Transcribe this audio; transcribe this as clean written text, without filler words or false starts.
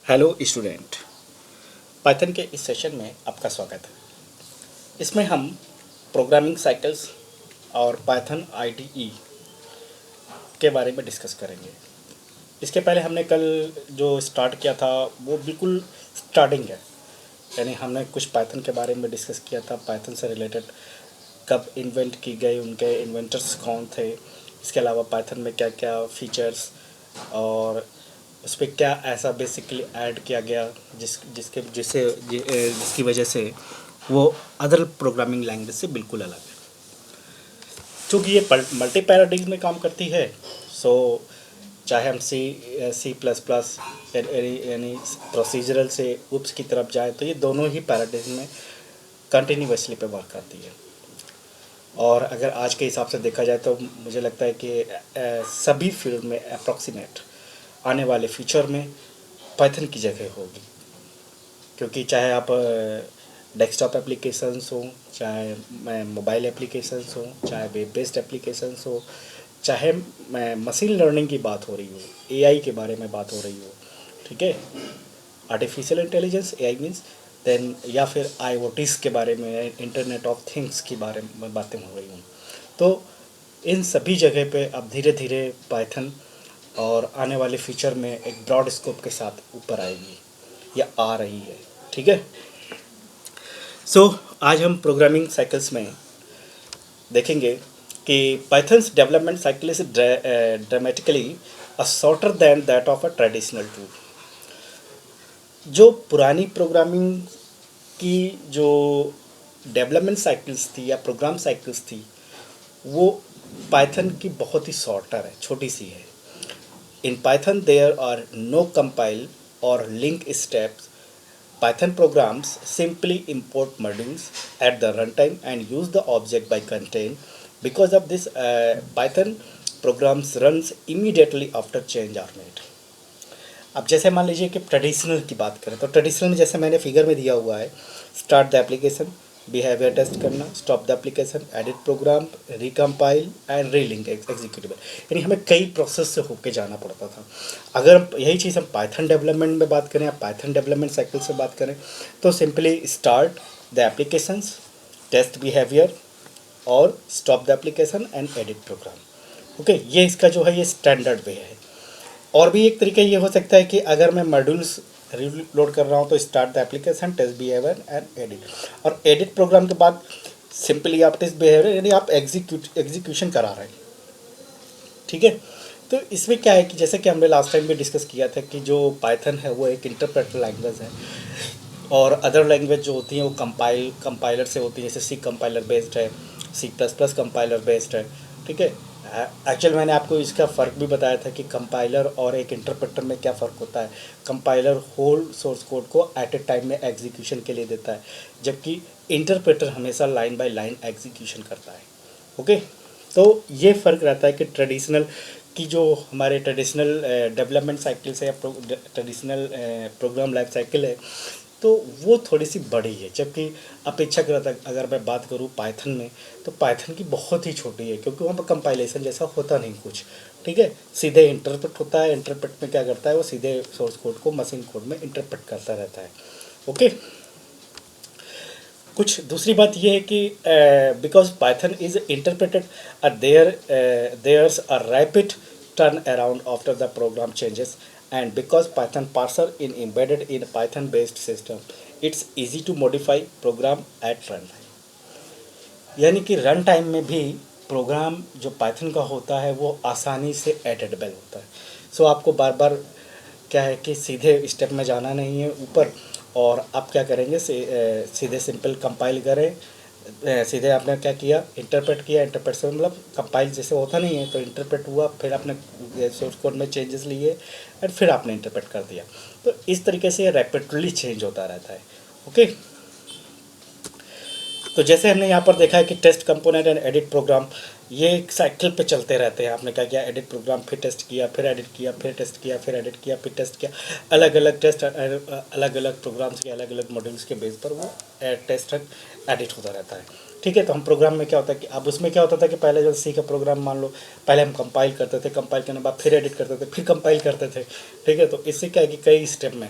Hello student. Python के इस session में आपका स्वागत है। इसमें हम प्रोग्रामिंग साइकिल्स और पाइथन आईडीई के बारे में डिस्कस करेंगे। इसके पहले हमने कल जो स्टार्ट किया था वो बिल्कुल स्टार्टिंग है, यानी हमने कुछ पाइथन के बारे में डिस्कस किया था। पाइथन से रिलेटेड कब इन्वेंट की गई, उनके इन्वेंटर्स कौन थे, इसके अलावा पाइथन में क्या क्या फीचर्स और उस पर क्या ऐसा बेसिकली ऐड किया गया जिसकी वजह से वो अदर प्रोग्रामिंग लैंग्वेज से बिल्कुल अलग है। चूँकि ये मल्टी पैराडिग्म में काम करती है, सो चाहे हम सी प्लस प्लस यानी प्रोसीजरल से उप्स की तरफ जाए, तो ये दोनों ही पैराडिग्म में कंटिन्यूसली पे वर्क करती है। और अगर आज के हिसाब से देखा जाए तो मुझे लगता है कि सभी फील्ड में अप्रॉक्सीमेट आने वाले फ्यूचर में पाइथन की जगह होगी, क्योंकि चाहे आप डेस्कटॉप एप्लीकेशंस हो, चाहे मोबाइल एप्लीकेशंस हो, चाहे वेब बेस्ड एप्लीकेशंस हो, चाहे मशीन लर्निंग की बात हो रही हो, एआई के बारे में बात हो रही हो, ठीक है, artificial intelligence AI means then, या फिर आईओटीज़ के बारे में, इंटरनेट ऑफ थिंग्स के बारे में बातें हो रही हों, तो इन सभी जगह पे अब धीरे धीरे पाइथन और आने वाले फ्यूचर में एक ब्रॉड स्कोप के साथ ऊपर आएगी या आ रही है, ठीक है। आज हम प्रोग्रामिंग साइकिल्स में देखेंगे कि Python's development cycle is dramatically a shorter than that of a traditional tool. जो पुरानी प्रोग्रामिंग की जो डेवलपमेंट साइकिल्स थी या प्रोग्राम साइकिल्स थी, वो पाइथन की बहुत ही शॉर्टर है, छोटी सी है। In Python, there are no compile or link steps. Python programs simply import modules at the runtime and use the object by contain. Because of this, Python programs runs immediately after change are made. अब जैसे मान लीजिए कि traditional की बात करें, तो traditional में जैसे मैंने फिगर में दिया हुआ है, start the application, behaviour test करना, stop the application, edit program, recompile and relink executable, यानी हमें कई प्रोसेस से होके जाना पड़ता था। अगर यही चीज़ हम पाइथन डेवलपमेंट में बात करें या पाइथन डेवलपमेंट साइकिल से बात करें, तो simply start the applications, test behaviour और stop the application and edit program. Okay, ये इसका जो है ये स्टैंडर्ड वे है। और भी एक तरीका ये हो सकता है कि अगर मैं मॉड्यूल्स रीलोड कर रहा हूँ तो start the application, test behaviour and edit, और एडिट प्रोग्राम के बाद सिंपली आप टेस्ट बिहेवियर यानी आप एग्जीक्यूशन करा रहे हैं, ठीक है। तो इसमें क्या है कि जैसे कि हमने लास्ट टाइम भी डिस्कस किया था कि जो पाइथन है वो एक इंटरप्रेटर लैंग्वेज है, और अदर लैंग्वेज जो होती हैं वो कंपाइलर से होती है। जैसे सी कंपाइलर बेस्ड है, C plus plus compiler based है, ठीक है। एक्चुअल मैंने आपको इसका फ़र्क भी बताया था कि कंपाइलर और एक इंटरप्रेटर में क्या फ़र्क होता है। कंपाइलर होल सोर्स कोड को एट ए टाइम में एग्जीक्यूशन के लिए देता है, जबकि इंटरप्रेटर हमेशा लाइन बाय लाइन एग्जीक्यूशन करता है। ओके, तो ये फ़र्क रहता है कि ट्रेडिशनल की जो हमारे ट्रेडिशनल डेवलपमेंट साइकिल से या ट्रेडिशनल प्रोग्राम लाइफ साइकिल है, तो वो थोड़ी सी बड़ी है, जबकि अपेक्षाकृत अगर मैं बात करूँ पाइथन में, तो पाइथन की बहुत ही छोटी है, क्योंकि वहाँ पर कंपाइलेशन जैसा होता नहीं कुछ, ठीक है। सीधे इंटरप्रेट होता है। इंटरप्रेट में क्या करता है, वो सीधे सोर्स कोड को मशीन कोड में इंटरप्रेट करता रहता है। ओके, कुछ दूसरी बात ये है कि because Python is interpreted there's a rapid turn around after the program changes, and because Python parser is embedded in Python based system, it's easy to modify program at runtime। यानी कि run time में भी programme जो Python का होता है वो आसानी से एडिटेबल होता है। सो आपको बार बार क्या है कि सीधे स्टेप में जाना नहीं है ऊपर, और आप क्या करेंगे, सीधे सिंपल कंपाइल करें। सीधे आपने क्या किया, इंटरप्रेट किया। इंटरप्रेट से मतलब कंपाइल जैसे होता नहीं है, तो इंटरप्रेट हुआ, फिर आपने सोर्स कोड में चेंजेस लिए और फिर आपने इंटरप्रेट कर दिया। तो इस तरीके से रैपिडली चेंज होता रहता है। ओके, तो जैसे हमने यहाँ पर देखा है कि test component and edit program ये एक साइकिल पे चलते रहते हैं। आपने क्या किया, एडिट प्रोग्राम, फिर टेस्ट किया, फिर एडिट किया, फिर टेस्ट किया, फिर एडिट किया, फिर टेस्ट किया। अलग अलग टेस्ट, अलग अलग प्रोग्राम्स के अलग अलग मॉड्यूल्स के बेस पर वो टेस्ट एडिट होता रहता है, ठीक है। तो हम प्रोग्राम में क्या होता है कि अब उसमें क्या होता था कि पहले जो सी का प्रोग्राम मान लो, पहले हम कंपाइल करते थे, कंपाइल करने के बाद फिर एडिट करते थे, फिर कंपाइल करते थे, ठीक है। तो इससे क्या है कि कई स्टेप में